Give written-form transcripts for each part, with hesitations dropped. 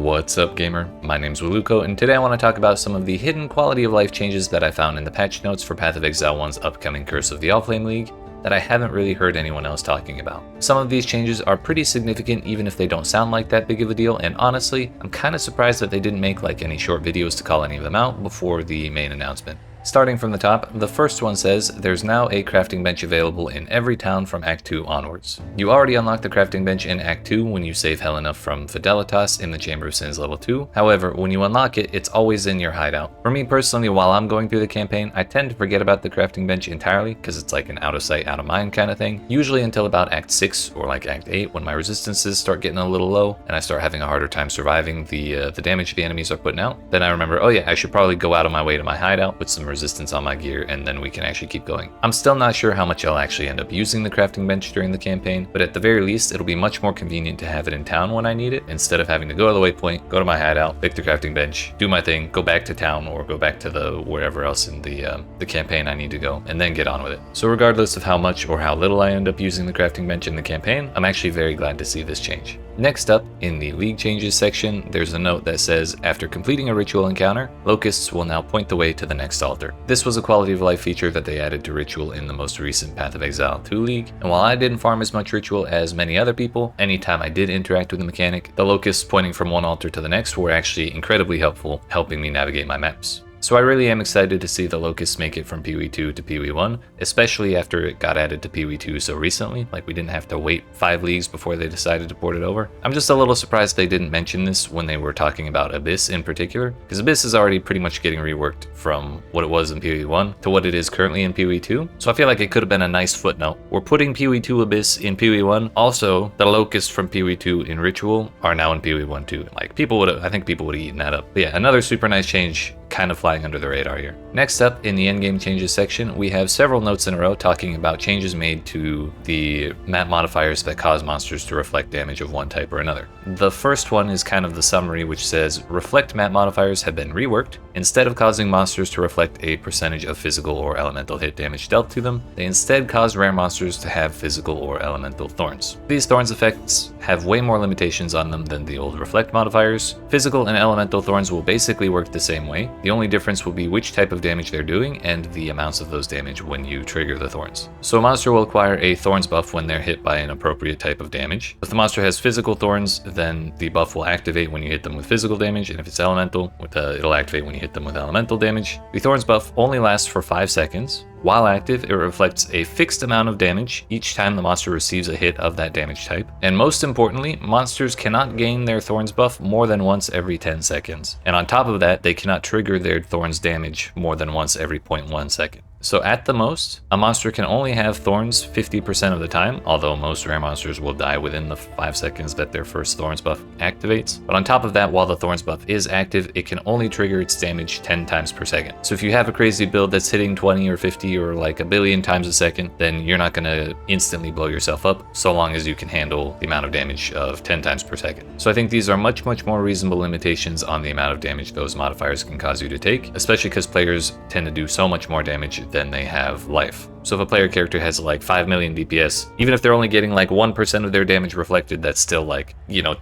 What's up, gamer? My name's Waluko, and today I want to talk about some of the hidden quality of life changes that I found in the patch notes for Path of Exile 1's upcoming Curse of the Allflame League that I haven't really heard anyone else talking about. Some of these changes are pretty significant even if they don't sound like that big of a deal, and honestly, I'm kinda surprised that they didn't make like any short videos to call any of them out before the main announcement. Starting from the top, the first one says there's now a crafting bench available in every town from Act 2 onwards. You already unlock the crafting bench in Act 2 when you save Helena from Fidelitas in the Chamber of Sins level 2. However, when you unlock it, it's always in your hideout. For me personally, while I'm going through the campaign, I tend to forget about the crafting bench entirely because it's like an out of sight, out of mind kind of thing. Usually until about Act 6 or like Act 8 when my resistances start getting a little low and I start having a harder time surviving the damage the enemies are putting out. Then I remember, oh yeah, I should probably go out of my way to my hideout with some resistance on my gear, and then we can actually keep going. I'm still not sure how much I'll actually end up using the crafting bench during the campaign, but at the very least, it'll be much more convenient to have it in town when I need it, instead of having to go to the waypoint, go to my hideout, pick the crafting bench, do my thing, go back to town, or go back to the wherever else in the campaign I need to go, and then get on with it. So regardless of how much or how little I end up using the crafting bench in the campaign, I'm actually very glad to see this change. Next up, in the League Changes section, there's a note that says, after completing a ritual encounter, locusts will now point the way to the next altar. This was a quality of life feature that they added to Ritual in the most recent Path of Exile 2 League, and while I didn't farm as much Ritual as many other people, anytime I did interact with the mechanic, the locusts pointing from one altar to the next were actually incredibly helpful, helping me navigate my maps. So I really am excited to see the locusts make it from PoE2 to PoE1, especially after it got added to PoE2 so recently, like we didn't have to wait 5 leagues before they decided to port it over. I'm just a little surprised they didn't mention this when they were talking about Abyss in particular, because Abyss is already pretty much getting reworked from what it was in PoE1 to what it is currently in PoE2, so I feel like it could have been a nice footnote. We're putting PoE2 Abyss in PoE1, also the locusts from PoE2 in Ritual are now in PoE1 too. Like I think people would have eaten that up. But yeah, another super nice change, kind of flying under the radar here. Next up, in the endgame changes section, we have several notes in a row talking about changes made to the map modifiers that cause monsters to reflect damage of one type or another. The first one is kind of the summary, which says, reflect map modifiers have been reworked. Instead of causing monsters to reflect a percentage of physical or elemental hit damage dealt to them, they instead cause rare monsters to have physical or elemental thorns. These thorns effects have way more limitations on them than the old reflect modifiers. Physical and elemental thorns will basically work the same way. The only difference will be which type of damage they're doing and the amounts of those damage when you trigger the thorns. So a monster will acquire a thorns buff when they're hit by an appropriate type of damage. If the monster has physical thorns, then the buff will activate when you hit them with physical damage, and if it's elemental, it'll activate when you hit them with elemental damage. The thorns buff only lasts for 5 seconds. While active, it reflects a fixed amount of damage each time the monster receives a hit of that damage type. And most importantly, monsters cannot gain their Thorns buff more than once every 10 seconds. And on top of that, they cannot trigger their Thorns damage more than once every 0.1 second. So at the most, a monster can only have Thorns 50% of the time, although most rare monsters will die within the 5 seconds that their first Thorns buff activates. But on top of that, while the Thorns buff is active, it can only trigger its damage 10 times per second. So if you have a crazy build that's hitting 20 or 50 or like a billion times a second, then you're not going to instantly blow yourself up so long as you can handle the amount of damage of 10 times per second. So I think these are much more reasonable limitations on the amount of damage those modifiers can cause you to take, especially because players tend to do so much more damage than they have life. So if a player character has like 5 million DPS, even if they're only getting like 1% of their damage reflected, that's still like,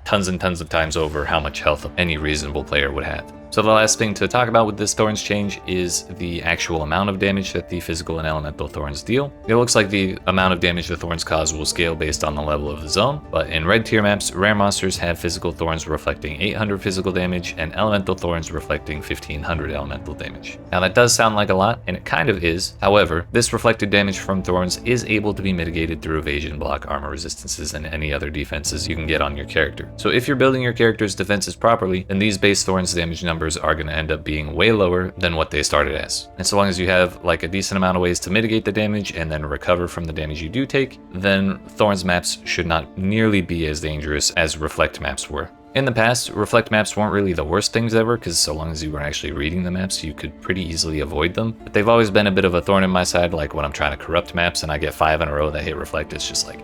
tons and tons of times over how much health any reasonable player would have. So the last thing to talk about with this Thorns change is the actual amount of damage that the physical and elemental Thorns deal. It looks like the amount of damage the Thorns cause will scale based on the level of the zone, but in red tier maps, rare monsters have physical Thorns reflecting 800 physical damage and elemental Thorns reflecting 1500 elemental damage. Now that does sound like a lot, and it kind of is. However, this reflected damage from Thorns is able to be mitigated through evasion, block, armor resistances, and any other defenses you can get on your character. So if you're building your character's defenses properly, then these base Thorns damage numbers are going to end up being way lower than what they started as. And so long as you have like a decent amount of ways to mitigate the damage and then recover from the damage you do take, then Thorns maps should not nearly be as dangerous as Reflect maps were. In the past, Reflect maps weren't really the worst things ever, because so long as you were actually reading the maps, you could pretty easily avoid them. But they've always been a bit of a thorn in my side, like when I'm trying to corrupt maps and I get 5 in a row that hit Reflect, it's just like,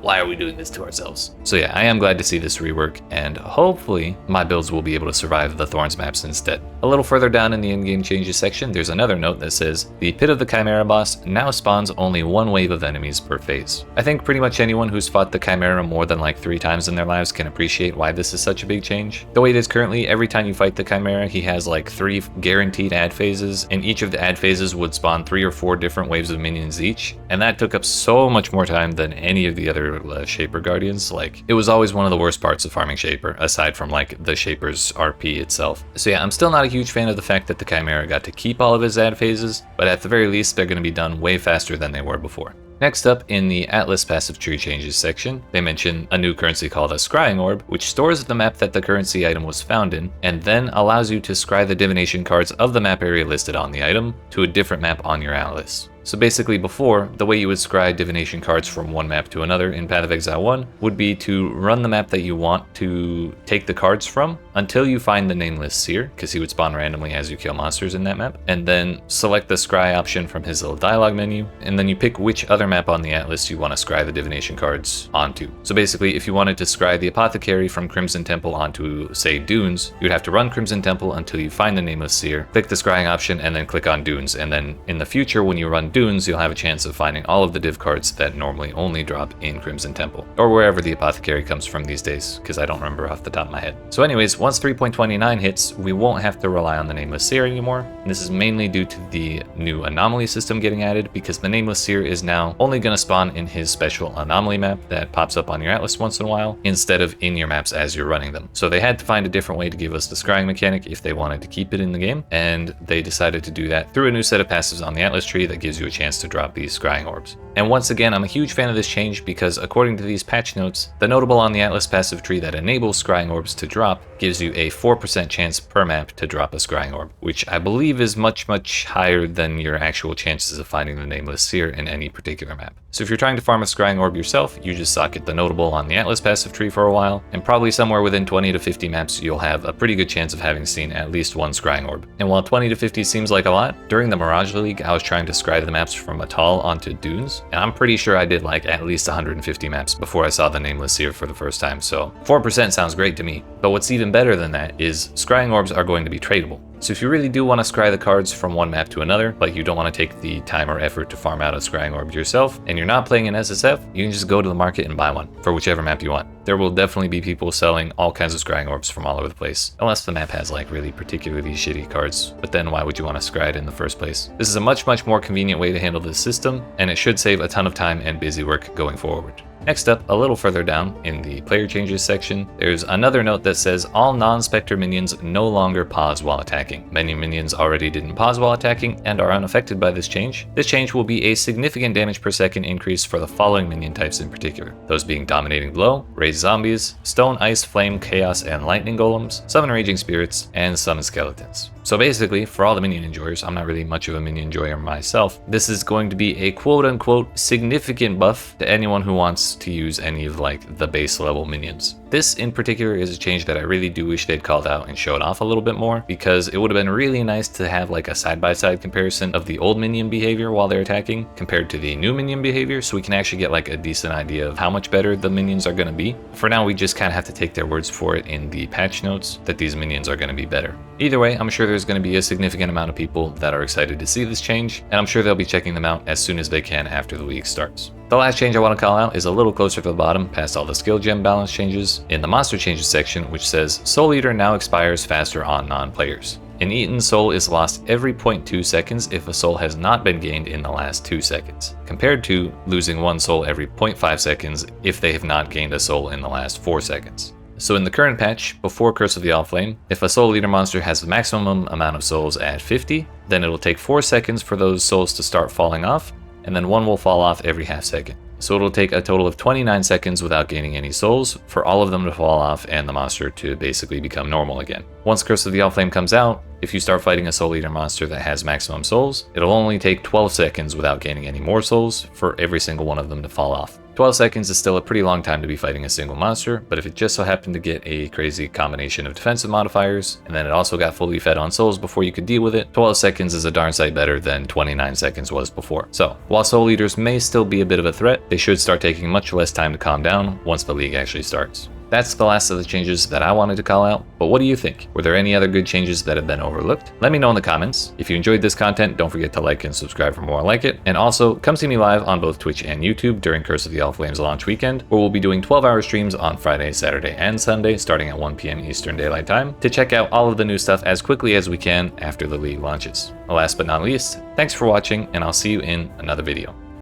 Why are we doing this to ourselves? So yeah, I am glad to see this rework, and hopefully my builds will be able to survive the Thorns maps instead. A little further down in the in-game changes section, there's another note that says, the Pit of the Chimera boss now spawns only one wave of enemies per phase. I think pretty much anyone who's fought the Chimera more than like 3 times in their lives can appreciate why this is such a big change. The way it is currently, every time you fight the Chimera, he has like 3 guaranteed ad phases, and each of the ad phases would spawn 3 or 4 different waves of minions each, and that took up so much more time than any of the other Shaper Guardians. Like, it was always one of the worst parts of farming Shaper, aside from like the Shaper's RP itself. So yeah, I'm still not a huge fan of the fact that the Chimera got to keep all of his ad phases, but at the very least they're going to be done way faster than they were before. Next up, in the Atlas passive tree changes section, they mention a new currency called a Scrying Orb, which stores the map that the currency item was found in, and then allows you to scry the divination cards of the map area listed on the item to a different map on your Atlas. So basically before, the way you would scry divination cards from one map to another in Path of Exile 1 would be to run the map that you want to take the cards from until you find the nameless seer, because he would spawn randomly as you kill monsters in that map, and then select the scry option from his little dialogue menu, and then you pick which other map on the Atlas you want to scry the divination cards onto. So basically, if you wanted to scry the Apothecary from Crimson Temple onto, say, Dunes, you'd have to run Crimson Temple until you find the nameless seer, click the scrying option, and then click on Dunes, and then in the future when you run Dunes, you'll have a chance of finding all of the div cards that normally only drop in Crimson Temple, or wherever the Apothecary comes from these days, because I don't remember off the top of my head. So anyways, once 3.29 hits, we won't have to rely on the Nameless Seer anymore, and this is mainly due to the new anomaly system getting added, because the Nameless Seer is now only going to spawn in his special anomaly map that pops up on your Atlas once in a while, instead of in your maps as you're running them. So they had to find a different way to give us the scrying mechanic if they wanted to keep it in the game, and they decided to do that through a new set of passives on the Atlas tree that gives you a chance to drop these scrying orbs. And once again, I'm a huge fan of this change because according to these patch notes, the notable on the Atlas passive tree that enables scrying orbs to drop gives you a 4% chance per map to drop a scrying orb, which I believe is much higher than your actual chances of finding the Nameless Seer in any particular map. So if you're trying to farm a scrying orb yourself, you just socket the notable on the Atlas passive tree for a while, and probably somewhere within 20 to 50 maps you'll have a pretty good chance of having seen at least one scrying orb. And while 20 to 50 seems like a lot, during the Mirage League I was trying to scry the maps from Atal onto Dunes, and I'm pretty sure I did like at least 150 maps before I saw the Nameless Seer for the first time, so 4% sounds great to me. But what's even better than that is scrying orbs are going to be tradable. So if you really do want to scry the cards from one map to another, but you don't want to take the time or effort to farm out a scrying orb yourself, and you're not playing in SSF, you can just go to the market and buy one for whichever map you want. There will definitely be people selling all kinds of scrying orbs from all over the place, unless the map has like really particularly shitty cards, but then why would you want to scry it in the first place? This is a much more convenient way to handle this system, and it should save a ton of time and busy work going forward. Next up, a little further down in the player changes section, there's another note that says all non-Spectre minions no longer pause while attacking. Many minions already didn't pause while attacking and are unaffected by this change. This change will be a significant damage per second increase for the following minion types in particular, those being Dominating Blow, Raised Zombies, Stone, Ice, Flame, Chaos, and Lightning Golems, Summon Raging Spirits, and Summon Skeletons. So basically, for all the minion enjoyers, I'm not really much of a minion enjoyer myself, this is going to be a quote-unquote significant buff to anyone who wants to use any of like the base level minions. This in particular is a change that I really do wish they'd called out and showed off a little bit more, because it would have been really nice to have like a side-by-side comparison of the old minion behavior while they're attacking compared to the new minion behavior, so we can actually get like a decent idea of how much better the minions are going to be. For now, we just kind of have to take their words for it in the patch notes that these minions are going to be better. Either way, I'm sure there's going to be a significant amount of people that are excited to see this change, and I'm sure they'll be checking them out as soon as they can after the league starts. The last change I want to call out is a little closer to the bottom, past all the skill gem balance changes, in the monster changes section, which says Soul Eater now expires faster on non-players. An eaten soul is lost every 0.2 seconds if a soul has not been gained in the last 2 seconds, compared to losing one soul every 0.5 seconds if they have not gained a soul in the last 4 seconds. So in the current patch, before Curse of the Allflame, if a Soul Eater monster has the maximum amount of souls at 50, then it'll take 4 seconds for those souls to start falling off, and then one will fall off every half second. So it'll take a total of 29 seconds without gaining any souls for all of them to fall off and the monster to basically become normal again. Once Curse of the Allflame comes out, if you start fighting a Soul Eater monster that has maximum souls, it'll only take 12 seconds without gaining any more souls for every single one of them to fall off. 12 seconds is still a pretty long time to be fighting a single monster, but if it just so happened to get a crazy combination of defensive modifiers, and then it also got fully fed on souls before you could deal with it, 12 seconds is a darn sight better than 29 seconds was before. So, while soul eaters may still be a bit of a threat, they should start taking much less time to calm down once the league actually starts. That's the last of the changes that I wanted to call out, but what do you think? Were there any other good changes that have been overlooked? Let me know in the comments. If you enjoyed this content, don't forget to like and subscribe for more like it, and also come see me live on both Twitch and YouTube during Curse of the Allflame's launch weekend, where we'll be doing 12-hour streams on Friday, Saturday, and Sunday starting at 1 p.m. Eastern Daylight Time to check out all of the new stuff as quickly as we can after the league launches. Last but not least, thanks for watching, and I'll see you in another video.